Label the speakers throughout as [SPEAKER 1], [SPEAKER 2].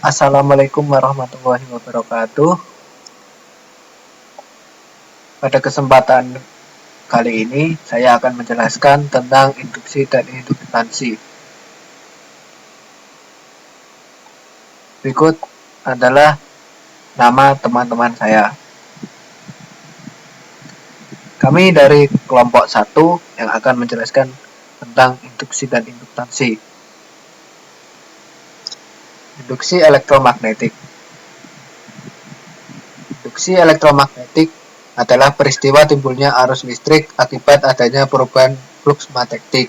[SPEAKER 1] Assalamualaikum warahmatullahi wabarakatuh. Pada kesempatan kali ini, saya akan menjelaskan tentang induksi dan induktansi. Berikut adalah nama teman-teman saya. Kami dari kelompok 1 yang akan menjelaskan tentang induksi dan induktansi. Induksi elektromagnetik. Induksi elektromagnetik adalah peristiwa timbulnya arus listrik akibat adanya perubahan flux magnetik.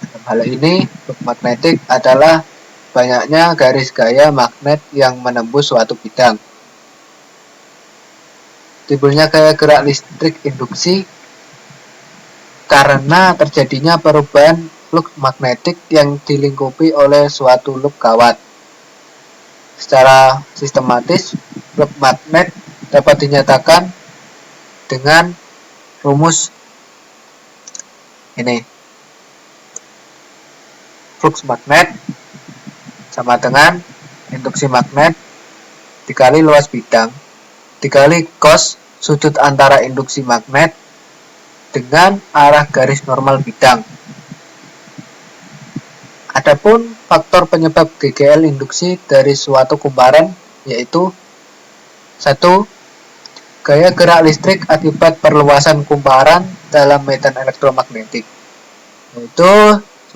[SPEAKER 1] Dalam hal ini, flux magnetik adalah banyaknya garis gaya magnet yang menembus suatu bidang. Timbulnya gaya gerak listrik induksi karena terjadinya perubahan flux magnetik yang dilingkupi oleh suatu loop kawat. Secara sistematis, flux magnet dapat dinyatakan dengan rumus ini. Flux magnet sama dengan induksi magnet dikali luas bidang dikali cos sudut antara induksi magnet dengan arah garis normal bidang. Adapun faktor penyebab GGL induksi dari suatu kumparan yaitu 1. Gaya gerak listrik akibat perluasan kumparan dalam medan elektromagnetik, yaitu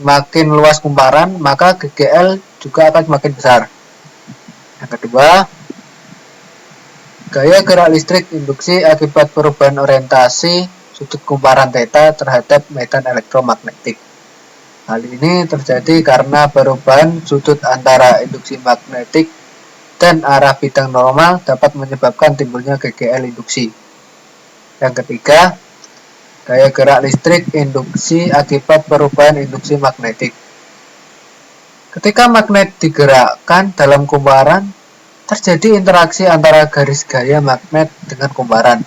[SPEAKER 1] semakin luas kumparan maka GGL juga akan semakin besar. Yang kedua, gaya gerak listrik induksi akibat perubahan orientasi sudut kumparan θ terhadap medan elektromagnetik. Hal ini terjadi karena perubahan sudut antara induksi magnetik dan arah bidang normal dapat menyebabkan timbulnya GGL induksi. Yang ketiga, gaya gerak listrik induksi akibat perubahan induksi magnetik. Ketika magnet digerakkan dalam kumparan, terjadi interaksi antara garis gaya magnet dengan kumparan.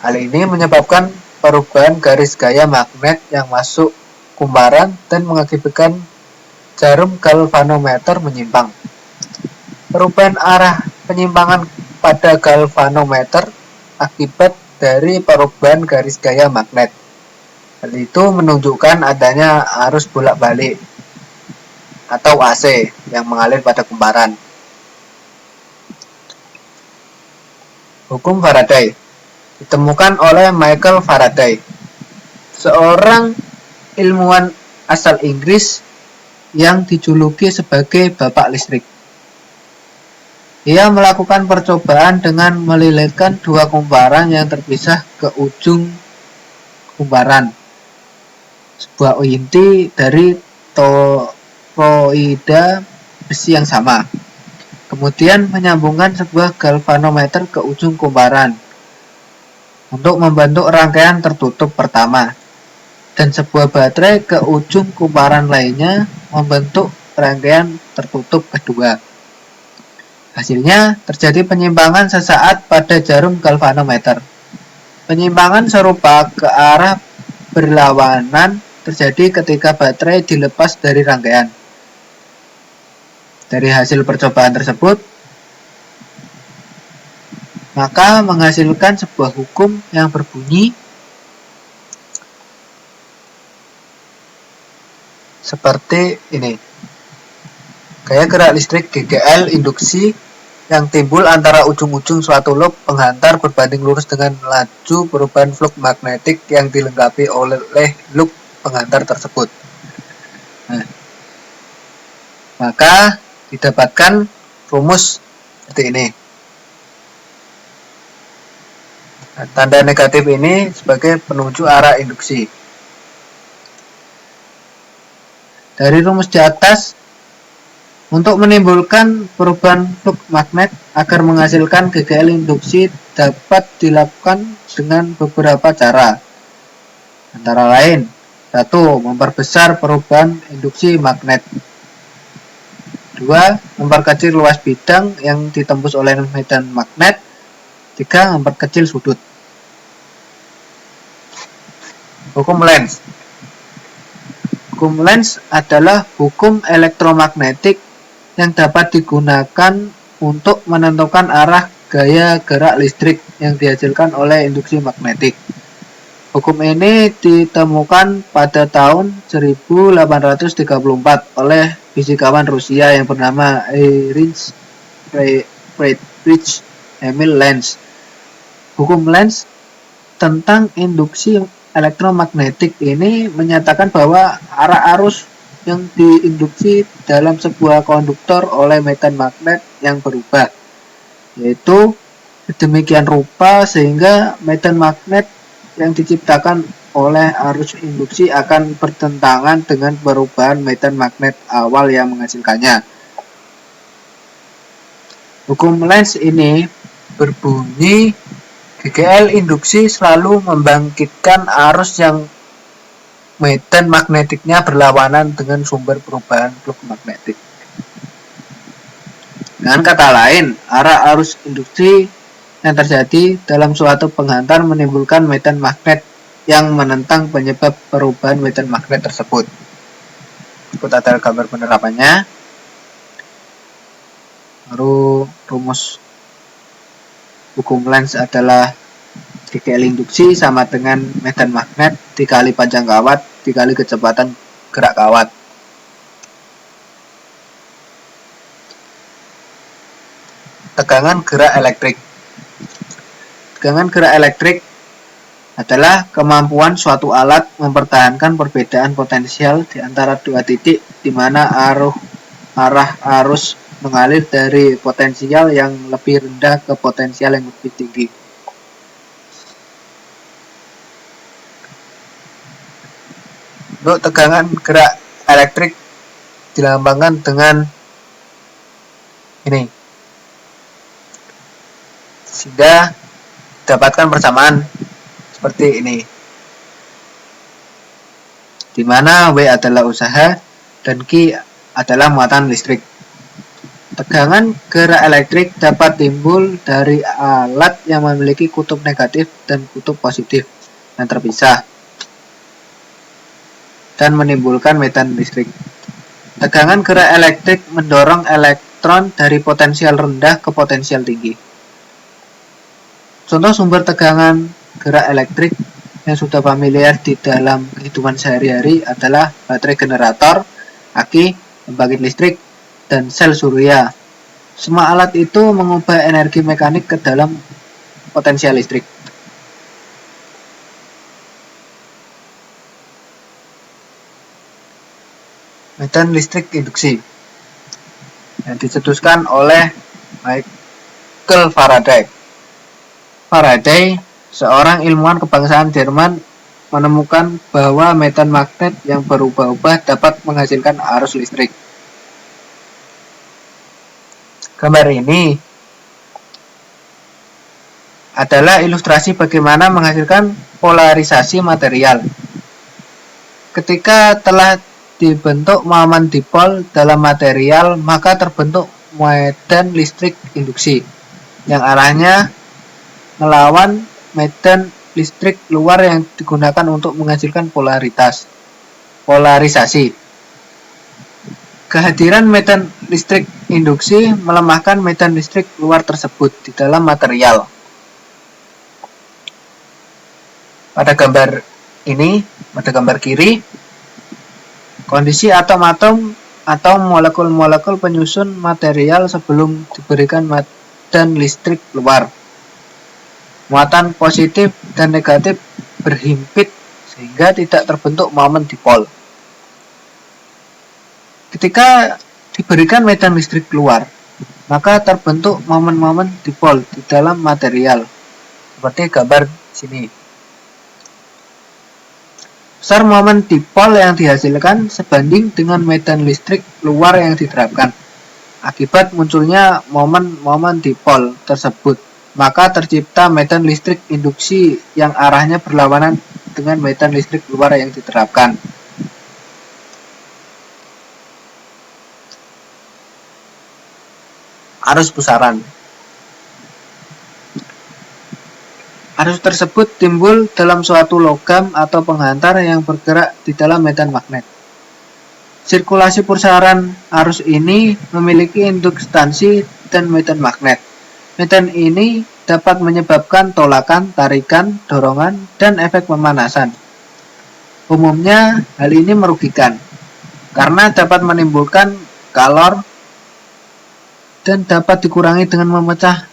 [SPEAKER 1] Hal ini menyebabkan perubahan garis gaya magnet yang masuk kumparan dan mengakibatkan jarum galvanometer menyimpang. Perubahan arah penyimpangan pada galvanometer akibat dari perubahan garis gaya magnet. Hal itu menunjukkan adanya arus bolak-balik atau AC yang mengalir pada kumparan. Hukum Faraday ditemukan oleh Michael Faraday, seorang ilmuwan asal Inggris yang dijuluki sebagai bapak listrik. Ia melakukan percobaan dengan melilitkan dua kumparan yang terpisah ke ujung kumparan, sebuah inti dari toroida besi yang sama. Kemudian menyambungkan sebuah galvanometer ke ujung kumparan untuk membentuk rangkaian tertutup pertama, dan sebuah baterai ke ujung kumparan lainnya membentuk rangkaian tertutup kedua. Hasilnya terjadi penyimpangan sesaat pada jarum galvanometer. Penyimpangan serupa ke arah berlawanan terjadi ketika baterai dilepas dari rangkaian. Dari hasil percobaan tersebut, maka menghasilkan sebuah hukum yang berbunyi seperti ini. Gaya gerak listrik GGL induksi yang timbul antara ujung-ujung suatu loop penghantar berbanding lurus dengan laju perubahan flux magnetik yang dilengkapi oleh loop penghantar tersebut. Maka didapatkan rumus seperti ini. Tanda negatif ini sebagai penunjuk arah induksi. Dari rumus di atas, untuk menimbulkan perubahan flux magnet agar menghasilkan GGL induksi dapat dilakukan dengan beberapa cara. Antara lain, 1. Memperbesar perubahan induksi magnet. 2. Memperkecil luas bidang yang ditembus oleh medan magnet. 3. Memperkecil sudut. Hukum Lenz. Hukum Lenz adalah hukum elektromagnetik yang dapat digunakan untuk menentukan arah gaya gerak listrik yang dihasilkan oleh induksi magnetik. Hukum ini ditemukan pada tahun 1834 oleh fisikawan Rusia yang bernama Erich Friedrich Emil Lenz. Hukum Lenz tentang induksi elektromagnetik ini menyatakan bahwa arah arus yang diinduksi dalam sebuah konduktor oleh medan magnet yang berubah, yaitu sedemikian rupa sehingga medan magnet yang diciptakan oleh arus induksi akan bertentangan dengan perubahan medan magnet awal yang menghasilkannya. Hukum Lenz ini berbunyi GGL induksi selalu membangkitkan arus yang medan magnetiknya berlawanan dengan sumber perubahan flux magnetik. Dengan kata lain, arah arus induksi yang terjadi dalam suatu penghantar menimbulkan medan magnet yang menentang penyebab perubahan medan magnet tersebut. Ikut ada gambar penerapannya. Baru rumus hukum Lenz adalah GGL induksi sama dengan medan magnet dikali panjang kawat dikali kecepatan gerak kawat. Tegangan gerak elektrik. Tegangan gerak elektrik adalah kemampuan suatu alat mempertahankan perbedaan potensial di antara dua titik di mana arah arus mengalir dari potensial yang lebih rendah ke potensial yang lebih tinggi. Untuk tegangan gerak elektrik dilambangkan dengan ini, sehingga dapatkan persamaan seperti ini, di mana W adalah usaha dan Q adalah muatan listrik. Tegangan gerak elektrik dapat timbul dari alat yang memiliki kutub negatif dan kutub positif yang terpisah dan menimbulkan medan listrik. Tegangan gerak elektrik mendorong elektron dari potensial rendah ke potensial tinggi. Contoh sumber tegangan gerak elektrik yang sudah familiar di dalam kehidupan sehari-hari adalah baterai generator, aki, pembangkit listrik, dan sel surya. Semua alat itu mengubah energi mekanik ke dalam potensial listrik. Medan listrik induksi yang dicetuskan oleh Michael Faraday. Faraday, seorang ilmuwan kebangsaan Jerman, menemukan bahwa medan magnet yang berubah-ubah dapat menghasilkan arus listrik. Gambar ini adalah ilustrasi bagaimana menghasilkan polarisasi material. Ketika telah dibentuk momen dipol dalam material, maka terbentuk medan listrik induksi yang arahnya melawan medan listrik luar yang digunakan untuk menghasilkan polarisasi. Kehadiran medan listrik induksi melemahkan medan listrik luar tersebut di dalam material. Pada gambar ini, pada gambar kiri, kondisi atom-atom atau molekul-molekul penyusun material sebelum diberikan medan listrik luar. Muatan positif dan negatif berhimpit sehingga tidak terbentuk momen dipol. Ketika diberikan medan listrik keluar, maka terbentuk momen-momen dipol di dalam material, seperti gambar sini. Besar momen dipol yang dihasilkan sebanding dengan medan listrik luar yang diterapkan. Akibat munculnya momen-momen dipol tersebut, maka tercipta medan listrik induksi yang arahnya berlawanan dengan medan listrik luar yang diterapkan. Arus pusaran. Arus tersebut timbul dalam suatu logam atau penghantar yang bergerak di dalam medan magnet. Sirkulasi pusaran arus ini memiliki induktansi dan medan magnet. Medan ini dapat menyebabkan tolakan, tarikan, dorongan, dan efek pemanasan. Umumnya, hal ini merugikan karena dapat menimbulkan kalor dan dapat dikurangi dengan memecah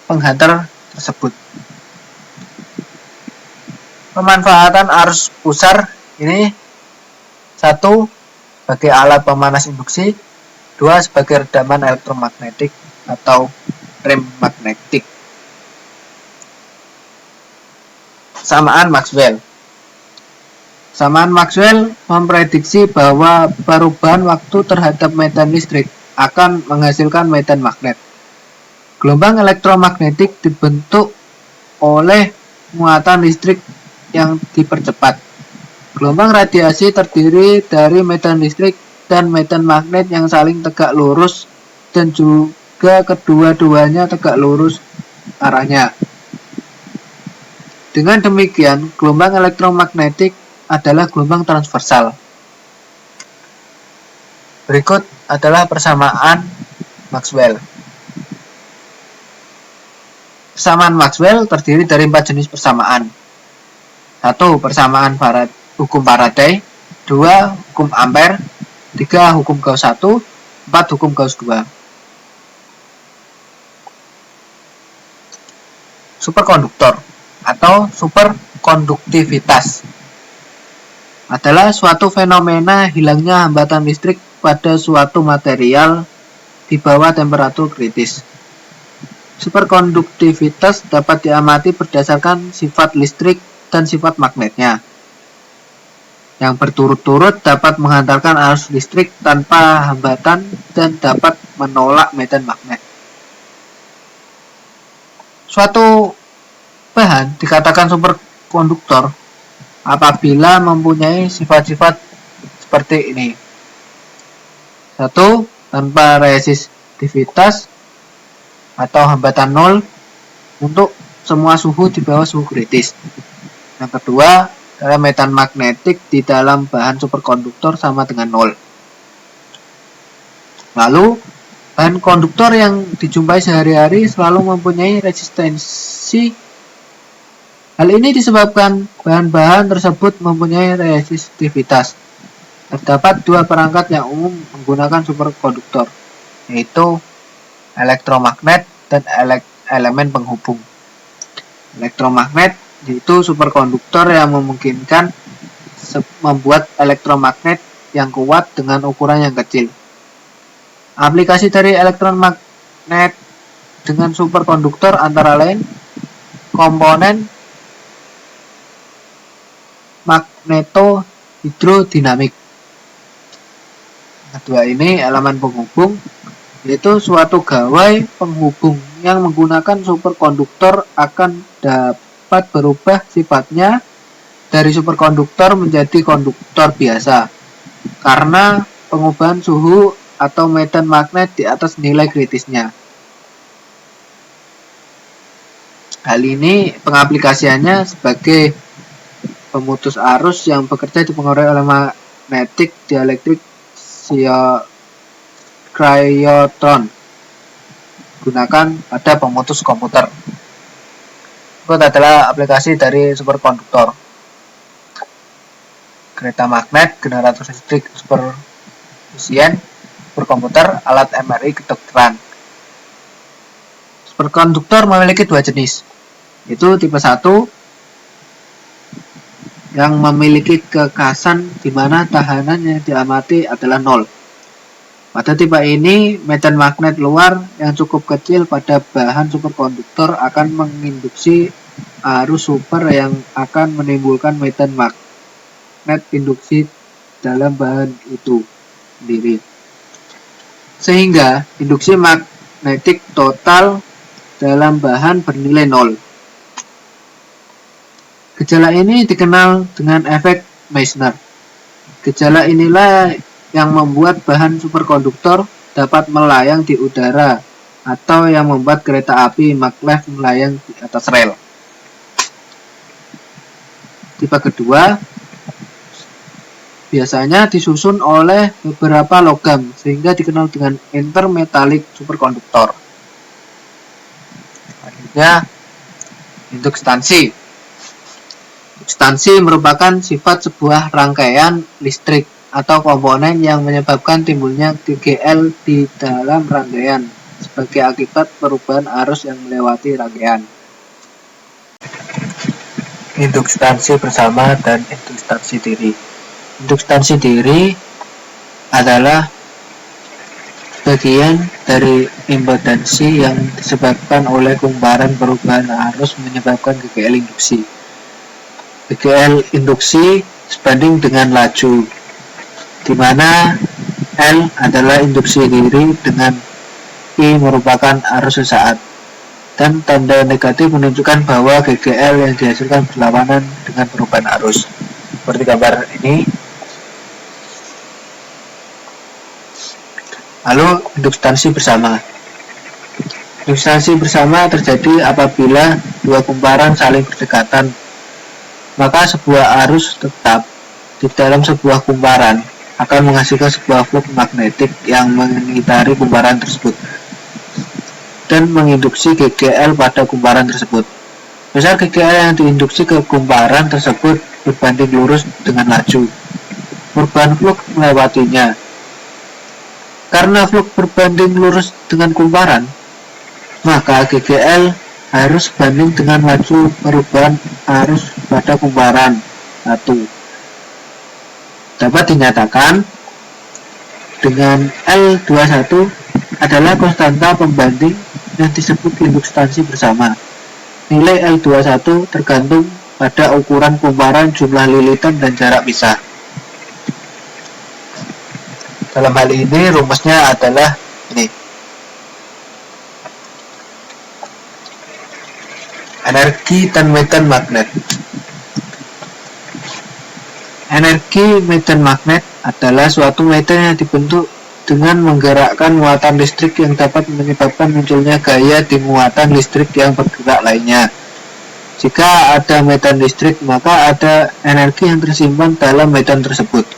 [SPEAKER 1] penghantar tersebut. Pemanfaatan arus pusar ini: 1. Sebagai alat pemanas induksi. 2. Sebagai redaman elektromagnetik atau rem magnetik. Samaan Maxwell. Samaan Maxwell memprediksi bahwa perubahan waktu terhadap medan listrik akan menghasilkan medan magnet. Gelombang elektromagnetik dibentuk oleh muatan listrik yang dipercepat. Gelombang radiasi terdiri dari medan listrik dan medan magnet yang saling tegak lurus dan juga kedua-duanya tegak lurus arahnya. Dengan demikian, gelombang elektromagnetik adalah gelombang transversal. Berikut adalah persamaan Maxwell. Persamaan Maxwell terdiri dari 4 jenis persamaan. 1. Persamaan hukum Faraday. 2. Hukum Ampere. 3. Hukum Gauss 1. 4. Hukum Gauss 2. Superkonduktor atau superkonduktivitas adalah suatu fenomena hilangnya hambatan listrik pada suatu material di bawah temperatur kritis. Superkonduktivitas dapat diamati berdasarkan sifat listrik dan sifat magnetnya, yang berturut-turut dapat menghantarkan arus listrik tanpa hambatan dan dapat menolak medan magnet. Suatu bahan dikatakan superkonduktor apabila mempunyai sifat-sifat seperti ini. 1. Tanpa resistivitas atau hambatan 0 untuk semua suhu di bawah suhu kritis. Yang kedua, medan magnetik di dalam bahan superkonduktor sama dengan 0. Lalu, bahan konduktor yang dijumpai sehari-hari selalu mempunyai resistensi. Hal ini disebabkan bahan-bahan tersebut mempunyai resistivitas. Terdapat 2 perangkat yang umum menggunakan superkonduktor, yaitu elektromagnet dan elemen penghubung. Elektromagnet yaitu superkonduktor yang memungkinkan membuat elektromagnet yang kuat dengan ukuran yang kecil. Aplikasi dari elektromagnet dengan superkonduktor antara lain komponen magnetohidrodinamik. Kedua ini elemen penghubung, yaitu suatu gawai penghubung yang menggunakan superkonduktor akan dapat berubah sifatnya dari superkonduktor menjadi konduktor biasa karena pengubahan suhu atau medan magnet di atas nilai kritisnya. Hal ini pengaplikasiannya sebagai pemutus arus yang bekerja dipengaruhi oleh magnetic dielectric cryotron gunakan pada pemutus komputer. Itu adalah aplikasi dari superkonduktor. Kereta magnet, generator listrik superfisien, superkomputer, alat MRI kedokteran. Superkonduktor memiliki 2 jenis, yaitu tipe 1 yang memiliki kekasan di mana tahanan yang diamati adalah 0. Pada tipe ini, medan magnet luar yang cukup kecil pada bahan superkonduktor akan menginduksi arus super yang akan menimbulkan medan magnet induksi dalam bahan itu sendiri. Sehingga induksi magnetik total dalam bahan bernilai 0. Gejala ini dikenal dengan efek Meissner. Gejala inilah yang membuat bahan superkonduktor dapat melayang di udara atau yang membuat kereta api maglev melayang di atas rel. Tipe kedua, biasanya disusun oleh beberapa logam sehingga dikenal dengan intermetallic superkonduktor. Selanjutnya, induktansi. Induktansi merupakan sifat sebuah rangkaian listrik atau komponen yang menyebabkan timbulnya GGL di dalam rangkaian sebagai akibat perubahan arus yang melewati rangkaian. Induktansi bersama dan induktansi diri. Induktansi diri adalah bagian dari impedansi yang disebabkan oleh kumparan perubahan arus menyebabkan GGL induksi. GGL induksi sebanding dengan laju, di mana L adalah induksi diri dengan I merupakan arus sesaat, dan tanda negatif menunjukkan bahwa GGL yang dihasilkan berlawanan dengan perubahan arus. Seperti gambar ini. Lalu induktansi bersama. Induktansi bersama terjadi apabila dua kumparan saling berdekatan, maka sebuah arus tetap di dalam sebuah kumparan akan menghasilkan sebuah flux magnetik yang mengitari kumparan tersebut dan menginduksi GGL pada kumparan tersebut. Besar GGL yang diinduksi ke kumparan tersebut berbanding lurus dengan laju perubahan flux melewatinya. Karena flux berbanding lurus dengan kumparan, maka GGL harus banding dengan laju perubahan arus pada kumparan 1. Dapat dinyatakan dengan L21 adalah konstanta pembanding yang disebut induktansi bersama. Nilai L21 tergantung pada ukuran kumparan, jumlah lilitan, dan jarak pisah. Dalam hal ini rumusnya adalah ini. Energi dan medan magnet. Energi medan magnet adalah suatu medan yang dibentuk dengan menggerakkan muatan listrik yang dapat menyebabkan munculnya gaya di muatan listrik yang bergerak lainnya. Jika ada medan listrik, maka ada energi yang tersimpan dalam medan tersebut.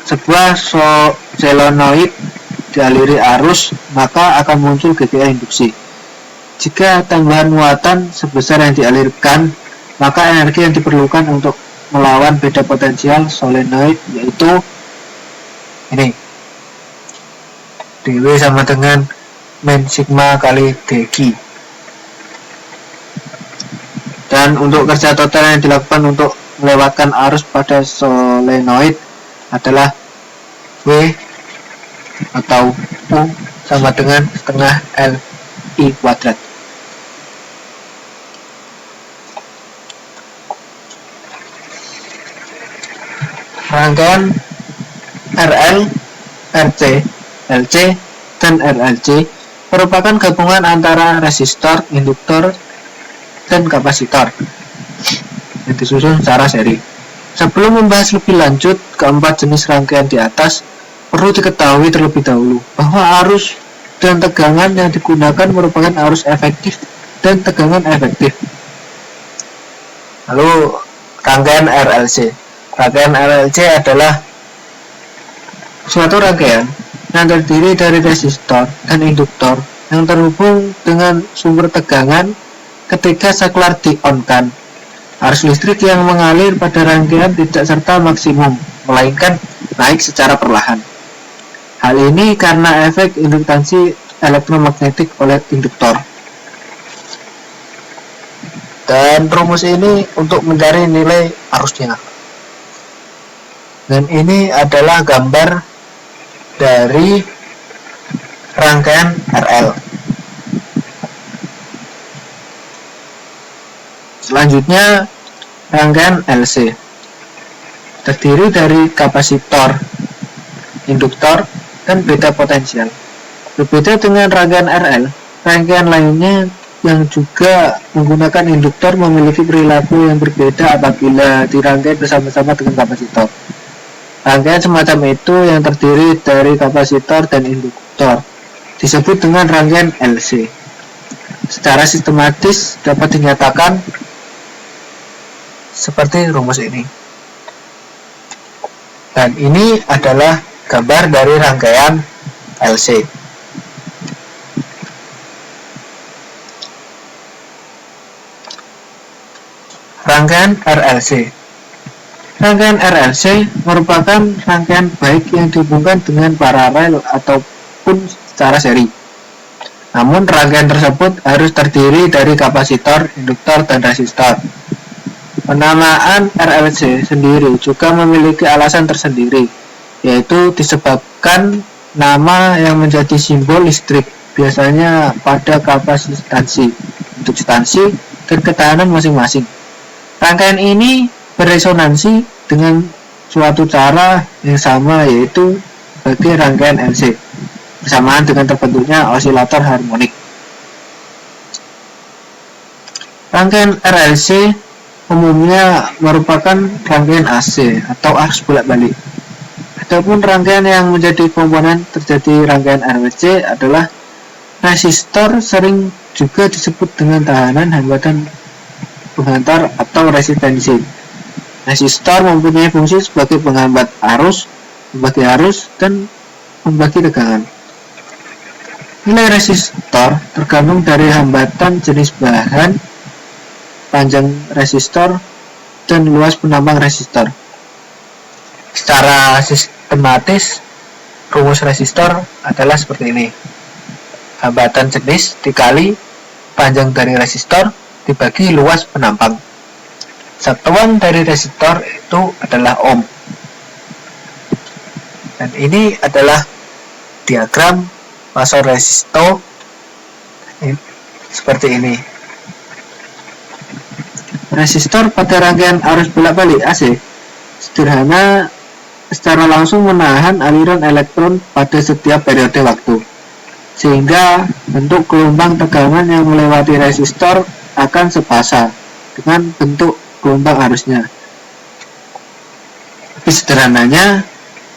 [SPEAKER 1] Sebuah solenoid dialiri arus, maka akan muncul GGL induksi. Jika tambahan muatan sebesar yang dialirkan, maka energi yang diperlukan untuk melawan beda potensial solenoid yaitu ini. dW sama dengan min sigma kali dq. Dan untuk kerja total yang dilakukan untuk melewatkan arus pada solenoid adalah W atau U sama dengan setengah LI kuadrat. Rangkaian RL, RC, LC, dan RLC merupakan gabungan antara resistor, induktor, dan kapasitor yang disusun secara seri. Sebelum membahas lebih lanjut keempat jenis rangkaian di atas, perlu diketahui terlebih dahulu bahwa arus dan tegangan yang digunakan merupakan arus efektif dan tegangan efektif. Lalu rangkaian RLC. Rangkaian RLC adalah suatu rangkaian yang terdiri dari resistor dan induktor yang terhubung dengan sumber tegangan ketika saklar di-on-kan. Arus listrik yang mengalir pada rangkaian tidak serta maksimum, melainkan naik secara perlahan. Hal ini karena efek induktansi elektromagnetik oleh induktor. Dan rumus ini untuk mencari nilai arusnya. Dan ini adalah gambar dari rangkaian RL. Selanjutnya rangkaian LC terdiri dari kapasitor, induktor, dan beda potensial. Berbeda dengan rangkaian RL, rangkaian lainnya yang juga menggunakan induktor memiliki perilaku yang berbeda apabila dirangkai bersama-sama dengan kapasitor. Rangkaian semacam itu yang terdiri dari kapasitor dan induktor disebut dengan rangkaian LC. Secara sistematis dapat dinyatakan seperti rumus ini. Dan ini adalah gambar dari rangkaian LC. Rangkaian RLC. Rangkaian RLC merupakan rangkaian baik yang dihubungkan dengan paralel ataupun secara seri. Namun rangkaian tersebut harus terdiri dari kapasitor, induktor, dan resistor. Penamaan RLC sendiri juga memiliki alasan tersendiri, yaitu disebabkan nama yang menjadi simbol listrik, biasanya pada kapasitansi, induksitansi, dan ketahanan masing-masing. Rangkaian ini beresonansi dengan suatu cara yang sama, yaitu sebagai rangkaian LC, bersamaan dengan terbentuknya osilator harmonik. Rangkaian RLC umumnya merupakan rangkaian AC atau arus bolak-balik. Adapun rangkaian yang menjadi komponen terjadi rangkaian RLC adalah resistor, sering juga disebut dengan tahanan, hambatan, penghantar, atau resistensi. Resistor mempunyai fungsi sebagai penghambat arus, membagi arus, dan membagi tegangan. Nilai resistor tergantung dari hambatan, jenis bahan, panjang resistor, dan luas penambang resistor. Secara sistematis, rumus resistor adalah seperti ini. Hambatan jenis dikali panjang dari resistor dibagi luas penambang. Satuan dari resistor itu adalah ohm. Dan ini adalah diagram masuk resistor seperti ini. Resistor pada rangkaian arus bolak-balik AC sederhana secara langsung menahan aliran elektron pada setiap periode waktu, sehingga bentuk gelombang tegangan yang melewati resistor akan sepasa dengan bentuk gelombang arusnya. Lebih sederhananya,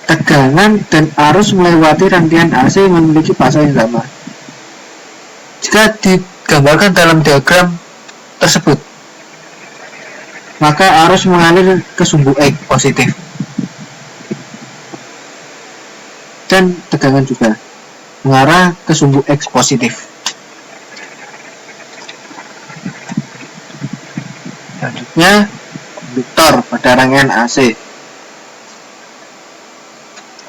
[SPEAKER 1] tegangan dan arus melewati rangkaian AC memiliki fasa yang sama. Jika digambarkan dalam diagram tersebut, maka arus mengalir ke sumbu X positif, dan tegangan juga mengarah ke sumbu X positif. Selanjutnya, induktor pada rangkaian AC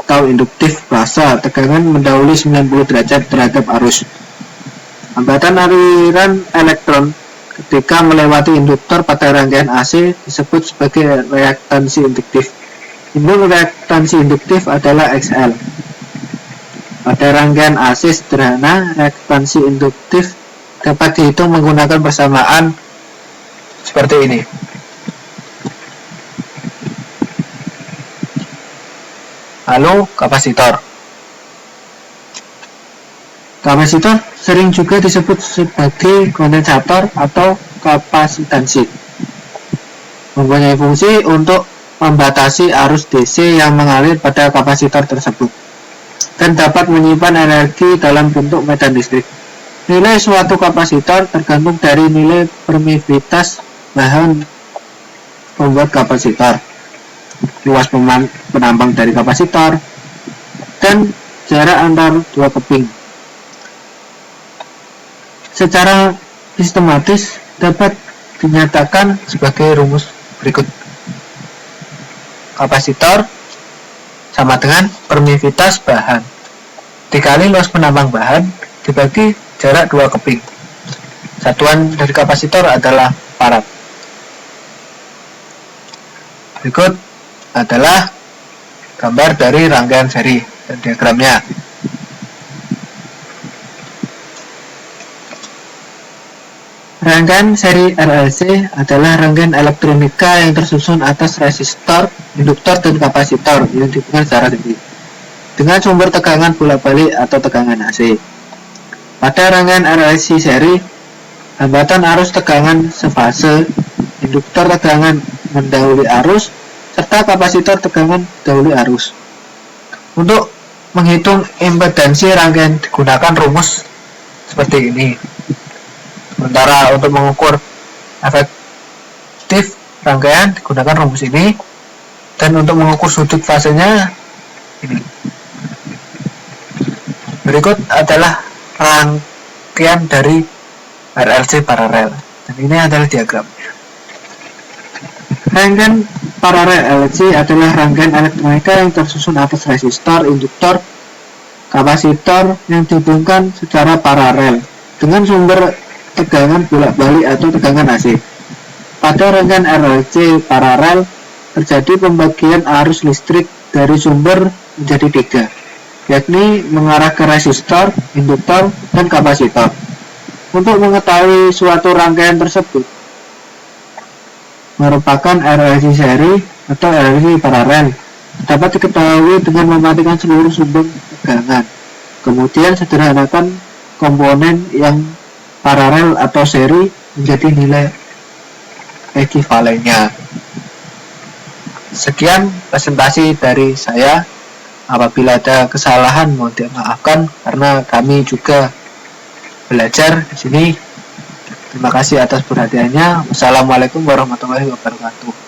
[SPEAKER 1] atau induktif fasa, tegangan mendahului 90 derajat terhadap arus. Hambatan aliran elektron ketika melewati induktor pada rangkaian AC disebut sebagai reaktansi induktif. Simbol reaktansi induktif adalah XL. Pada rangkaian AC sederhana, reaktansi induktif dapat dihitung menggunakan persamaan seperti ini. Lalu kapasitor. Kapasitor sering juga disebut sebagai kondensator atau kapasitansi. Mempunyai fungsi untuk membatasi arus DC yang mengalir pada kapasitor tersebut dan dapat menyimpan energi dalam bentuk medan listrik. Nilai suatu kapasitor tergantung dari nilai permeabilitas bahan pembuat kapasitor, luas penambang dari kapasitor, dan jarak antar dua keping. Secara sistematis dapat dinyatakan sebagai rumus berikut. Kapasitor sama dengan permeabilitas bahan dikali luas penambang bahan dibagi jarak dua keping. Satuan dari kapasitor adalah farad. Berikut adalah gambar dari rangkaian seri dan diagramnya. Rangkaian seri RLC adalah rangkaian elektronika yang tersusun atas resistor, induktor, dan kapasitor yang dihubungkan secara seri dengan sumber tegangan bolak-balik atau tegangan AC. Pada rangkaian RLC seri, hambatan arus tegangan sefase, induktor tegangan mendahului arus, serta kapasitor tegangan mendahului arus. Untuk menghitung impedansi rangkaian digunakan rumus seperti ini. Sementara untuk mengukur efektif rangkaian digunakan rumus ini, Dan untuk mengukur sudut fasenya ini. Berikut adalah rangkaian dari RLC paralel. Dan ini adalah diagramnya. Rangkaian paralel RLC adalah rangkaian elektronika yang tersusun atas resistor, induktor, kapasitor yang dihubungkan secara paralel dengan sumber tegangan bolak-balik atau tegangan AC. Pada rangkaian RLC paralel terjadi pembagian arus listrik dari sumber menjadi 3, yakni mengarah ke resistor, induktor, dan kapasitor. Untuk mengetahui suatu rangkaian tersebut merupakan RLC seri atau RLC paralel dapat diketahui dengan mematikan seluruh sumber tegangan. Kemudian sederhanakan komponen yang paralel atau seri menjadi nilai ekuivalennya. Sekian presentasi dari saya. Apabila ada kesalahan mohon dimaafkan karena kami juga belajar di sini. Terima kasih atas perhatiannya. Wassalamualaikum warahmatullahi wabarakatuh.